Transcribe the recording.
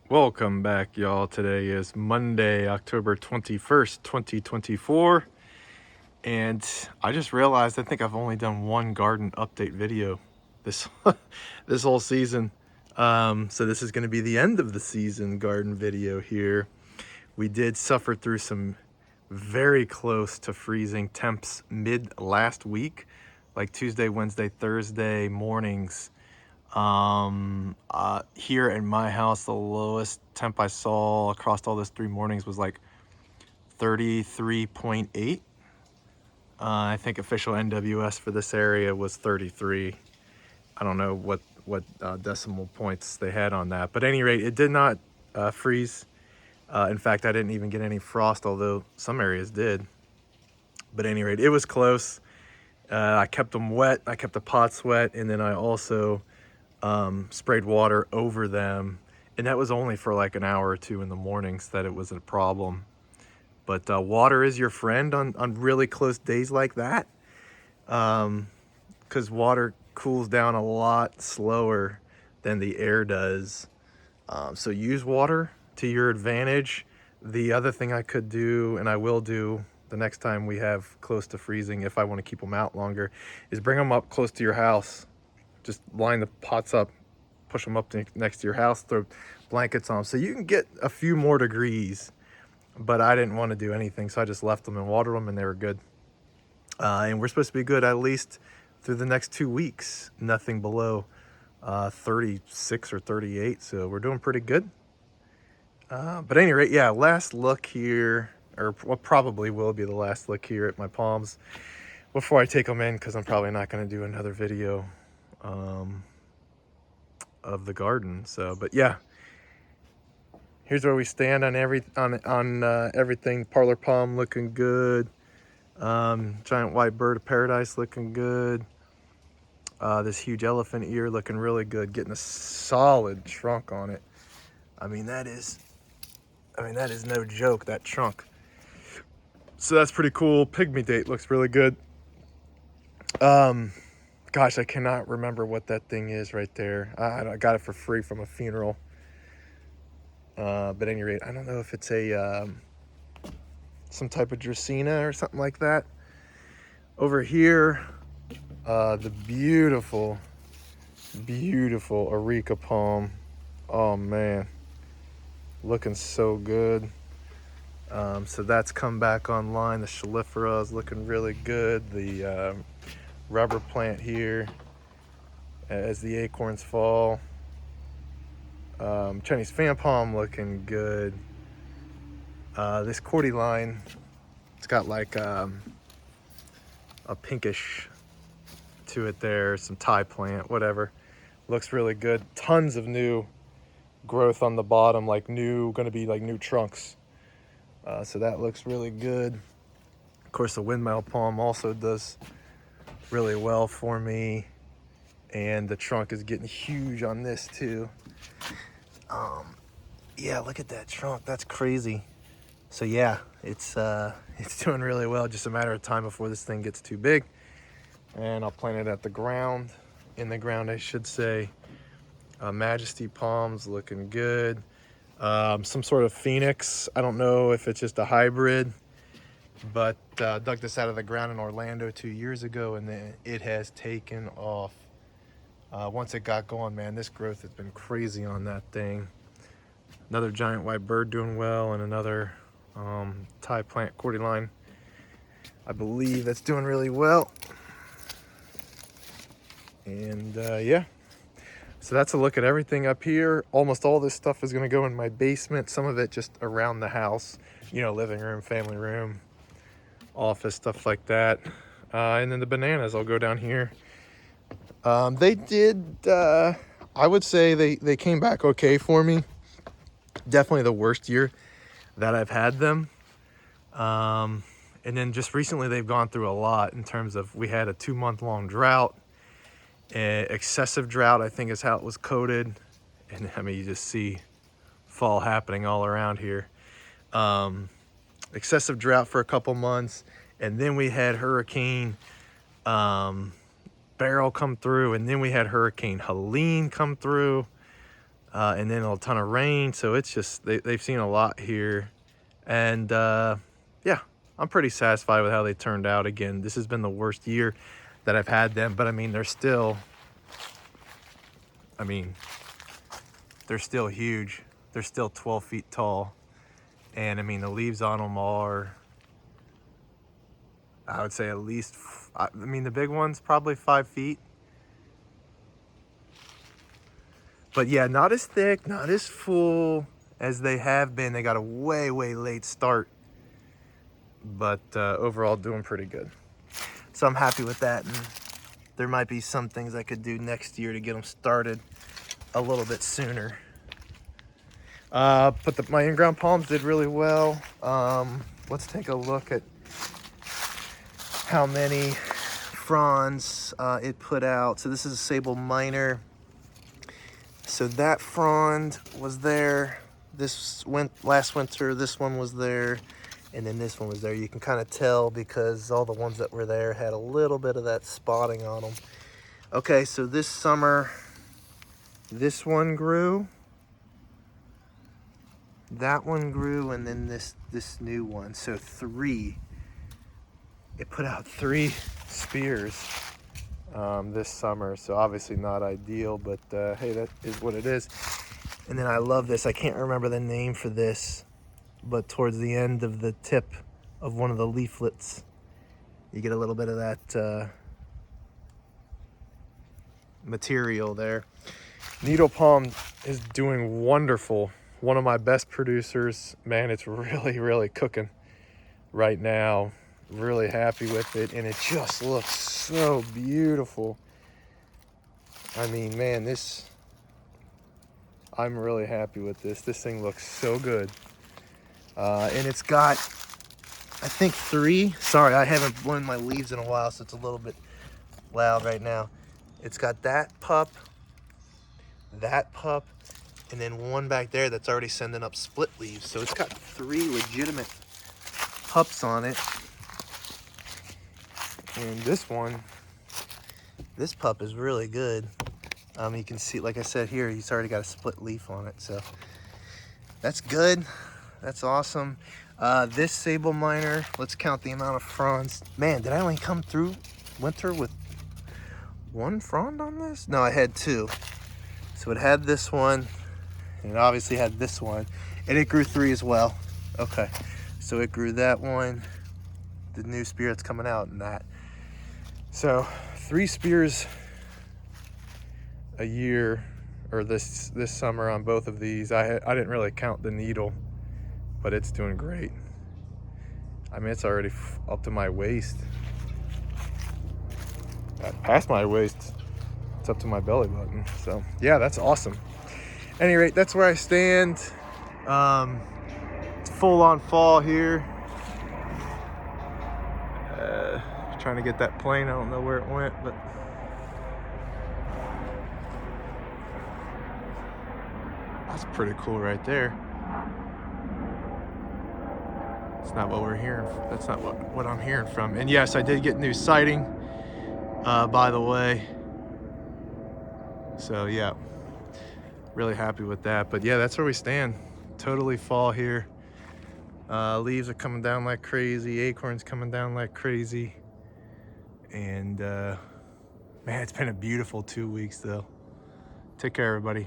Welcome back, y'all. Today is Monday, October 21st, 2024. And I just realized I think I've only done one garden update video this this whole season. So this is going to be the end of the season garden video here. We did suffer through some very close to freezing temps mid last week, like Tuesday, Wednesday, Thursday mornings. Here in my house, the lowest temp I saw across all those 3 mornings was like 33.8. I think official NWS for this area was 33. I don't know what decimal points they had on that, but at any rate, it did not freeze. In fact, I didn't even get any frost, although some areas did. But at any rate, it was close. I kept them wet. I kept the pots wet, and then I also sprayed water over them, and that was only for like an hour or two in the mornings that it was a problem. But water is your friend on really close days like that, because water cools down a lot slower than the air does. So use water to your advantage. The other thing I could do, and I will do the next time we have close to freezing, if I want to keep them out longer, is bring them up close to your house. Just line the pots up, push them up next to your house, throw blankets on them, so you can get a few more degrees. But I didn't want to do anything, so I just left them and watered them, and they were good. And we're supposed to be good at least through the next 2 weeks. Nothing below 36 or 38, so we're doing pretty good. But at any rate, yeah, last look here, or what probably will be the last look here at my palms before I take them in, because I'm probably not going to do another video of the garden. So, but yeah, here's where we stand on everything. Parlor palm looking good. Giant white bird of paradise looking good. This huge elephant ear looking really good, getting a solid trunk on it. I mean that is no joke, that trunk. So that's pretty cool. Pygmy date looks really good. Gosh, I cannot remember what that thing is right there. I got it for free from a funeral. But at any rate, I don't know if it's a some type of Dracaena or something like that. Over here, the beautiful Areca palm. Oh man, looking so good. So that's come back online. The Schlifera is looking really good. The rubber plant here as the acorns fall. Chinese fan palm looking good. This cordyline, it's got like a pinkish to it there, some Thai plant, whatever. Looks really good. Tons of new growth on the bottom, like gonna be like new trunks. So that looks really good. Of course, the windmill palm also does really well for me. And the trunk is getting huge on this too. Yeah, look at that trunk. That's crazy. So yeah, it's doing really well. Just a matter of time before this thing gets too big. And I'll plant it at the ground. In the ground, I should say. Majesty palms looking good. Some sort of phoenix. I don't know if it's just a hybrid, but dug this out of the ground in Orlando 2 years ago, and then it has taken off. Once it got going, man, this growth has been crazy on that thing. Another giant white bird doing well, and another Thai plant cordyline, I believe, that's doing really well. And yeah, so that's a look at everything up here. Almost all this stuff is going to go in my basement. Some of it just around the house, living room, family room, office, stuff like that. And then the bananas, I'll go down here. They did, I would say they came back okay for me. Definitely the worst year that I've had them. And then just recently they've gone through a lot in terms of, we had a 2-month-long drought. Excessive drought, I think, is how it was coded. And I mean, you just see fall happening all around here. Excessive drought for a couple months, and then we had Hurricane Beryl come through, and then we had Hurricane Helene come through. and then a ton of rain. So it's just, they've seen a lot here. And yeah, I'm pretty satisfied with how they turned out. Again, this has been the worst year that I've had them, but I mean, they're still huge. They're still 12 feet tall. And I mean, the leaves on them are, I would say at least, I mean, the big one's probably 5 feet. But yeah, not as thick, not as full as they have been. They got a way, way late start. But overall, doing pretty good. So I'm happy with that. And there might be some things I could do next year to get them started a little bit sooner. But my in-ground palms did really well. Let's take a look at how many fronds it put out. So this is a Sable Minor. So that frond was there last winter. This one was there, and then this one was there. You can kind of tell because all the ones that were there had a little bit of that spotting on them. Okay, so this summer, this one grew, that one grew, and then this new one. So 3. It put out 3 spears this summer. So obviously not ideal, but hey, that is what it is. And then I love this. I can't remember the name for this, but towards the end of the tip of one of the leaflets, you get a little bit of that material there. Needle palm is doing wonderful. One of my best producers. Man, it's really, really cooking right now. Really happy with it, and it just looks so beautiful. I mean, man, I'm really happy with this. This thing looks so good. And it's got, I think 3. Sorry, I haven't blown my leaves in a while, so it's a little bit loud right now. It's got that pup, and then one back there that's already sending up split leaves. So it's got 3 legitimate pups on it. And this pup is really good. You can see, like I said here, he's already got a split leaf on it. So that's good. That's awesome. This Sable Minor, let's count the amount of fronds. Man, did I only come through winter with 1 frond on this? No, I had 2. So it had this one, and it obviously had this one, and it grew 3 as well. Okay, so it grew that one, the new spear that's coming out, and that. So 3 spears a year, or this summer on both of these. I didn't really count the needle, but it's doing great. I mean, it's already up to my waist. Past my waist, it's up to my belly button. So yeah, that's awesome. At any rate, that's where I stand. It's full on fall here. Trying to get that plane. I don't know where it went, but that's pretty cool right there. It's not what we're hearing. That's not what I'm hearing from. And yes, I did get new sighting, by the way. So yeah, really happy with that. But yeah, that's where we stand. Totally fall here. Leaves are coming down like crazy. Acorns coming down like crazy. And man, it's been a beautiful 2 weeks though. Take care, everybody.